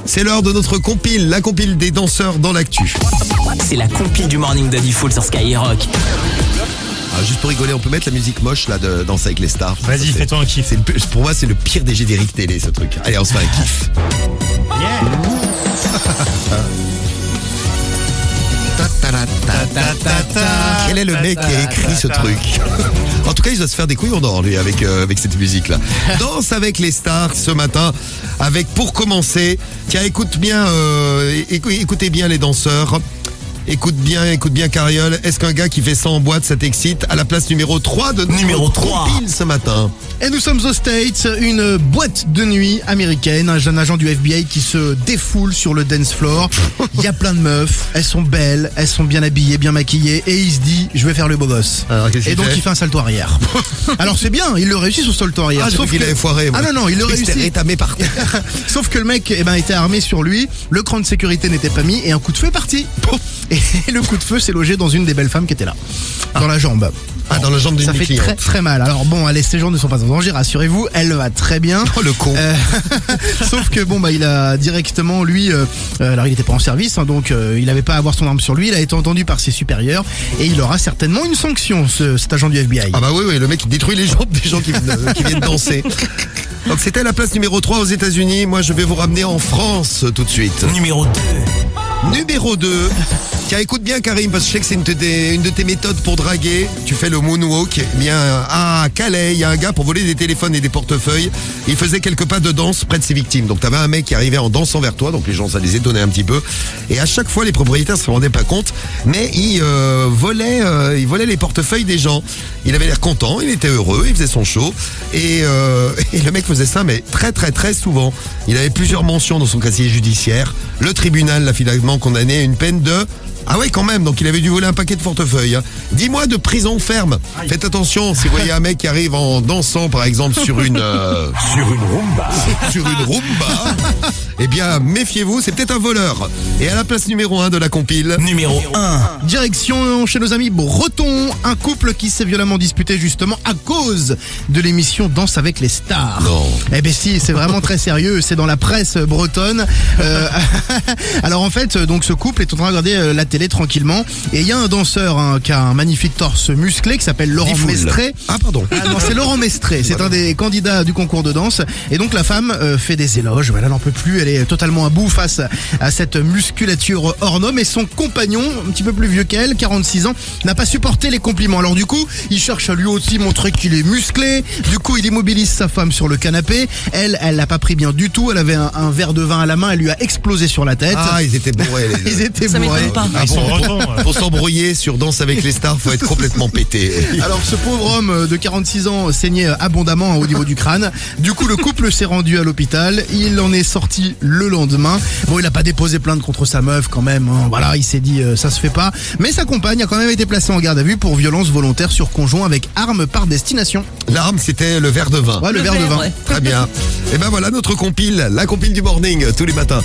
C'est l'heure de notre compile, la compile des danseurs dans l'actu. C'est la compile du Morning Daddy Full sur Skyrock. Juste pour rigoler, on peut mettre la musique moche là de Danse avec les stars. Vas-y, fais-toi un kiff. Pour moi, c'est le pire des génériques télé, ce truc. Allez, on se fait un kiff. Quel est le mec qui a écrit ce truc? En tout cas, il doit se faire des couillons d'or, lui, avec cette musique-là. Danse avec les stars ce matin, avec, pour commencer, tiens, écoutez bien les danseurs. Écoute bien Cariole, est-ce qu'un gars qui fait ça en boîte, ça t'excite? À la place numéro 3 de Numéro 3. compile ce matin. Et nous sommes aux States, une boîte de nuit américaine, un jeune agent du FBI qui se défoule sur le dance floor. Il y a plein de meufs, elles sont belles, elles sont bien habillées, bien maquillées, et il se dit, je vais faire le beau gosse. Alors, qu'est-ce qu'il Et donc fait il fait un salto arrière. Alors c'est bien, il le réussit sur le salto arrière. Sauf qu'il avait foiré. Moi. Ah non, il le Il s'était réussit. rétamé par terre. Sauf que le mec était armé sur lui, le cran de sécurité n'était pas mis, et un coup de feu est parti. Et le coup de feu s'est logé dans une des belles femmes qui était là, dans la jambe. Dans la jambe d'une Ça fait cliente. très très mal. Alors bon, allez, ces gens ne sont pas en danger, rassurez-vous, elle va très bien. Oh le con. Sauf que il a directement, lui, alors il n'était pas en service, donc il n'avait pas à avoir son arme sur lui, il a été entendu par ses supérieurs, et il aura certainement une sanction, cet agent du FBI. Ah bah oui, le mec il détruit les jambes des gens qui viennent danser. Donc c'était la place numéro 3 aux États-Unis. Moi je vais vous ramener en France tout de suite. Numéro 2. Numéro 2. Tiens, écoute bien Karim, parce que je sais que c'est une de tes méthodes pour draguer. Tu fais le moonwalk. Eh bien, à Calais, il y a un gars pour voler des téléphones et des portefeuilles. Il faisait quelques pas de danse près de ses victimes. Donc t'avais un mec qui arrivait en dansant vers toi, donc les gens ça les étonnait un petit peu. Et à chaque fois, les propriétaires se rendaient pas compte, mais il volait les portefeuilles des gens. Il avait l'air content, il était heureux, il faisait son show. Et le mec faisait ça, mais très très très souvent. Il avait plusieurs mentions dans son casier judiciaire. Le tribunal l'a finalement condamné à une peine de... Ah ouais, quand même, donc il avait dû voler un paquet de portefeuilles. 10 mois de prison ferme. Faites attention, si vous voyez un mec qui arrive en dansant, par exemple, sur une rumba, eh bien, méfiez-vous, c'est peut-être un voleur. Et à la place numéro 1 de la compile... Numéro 1. Direction chez nos amis bretons, un couple qui s'est violemment disputé justement à cause de l'émission Danse avec les stars. Non. Eh ben si, c'est vraiment très sérieux, c'est dans la presse bretonne. Alors en fait, donc ce couple est en train de regarder la télé tranquillement, et il y a un danseur qui a un magnifique torse musclé qui s'appelle Laurent Diffoul. Mestré. Ah pardon. Ah non, c'est Laurent Mestré, c'est un des candidats du concours de danse, et donc la femme fait des éloges, elle n'en peut plus, elle est totalement à bout face à cette musculature hors norme, et son compagnon, un petit peu plus vieux qu'elle, 46 ans, n'a pas supporté les compliments. Alors du coup, il cherche à lui aussi montrer qu'il est musclé, du coup il immobilise sa femme sur le canapé, elle l'a pas pris bien du tout, elle avait un verre de vin à la main, elle lui a explosé sur la tête. Ah, ils étaient bourrés les deux. Ils étaient Ça bourrés. m'étonne pas. Ils sont bretons. Pour s'embrouiller sur Danse avec les stars, faut être complètement pété. Alors ce pauvre homme de 46 ans saignait abondamment au niveau du crâne. Du coup le couple s'est rendu à l'hôpital. Il en est sorti le lendemain. Bon, il a pas déposé plainte contre sa meuf quand même, hein. Voilà, il s'est dit ça se fait pas. Mais sa compagne a quand même été placée en garde à vue pour violence volontaire sur conjoint avec arme par destination. L'arme, c'était le verre de vin. Ouais, le verre de vin. Ouais. Très bien. Et ben voilà notre compile, la compile du morning, tous les matins.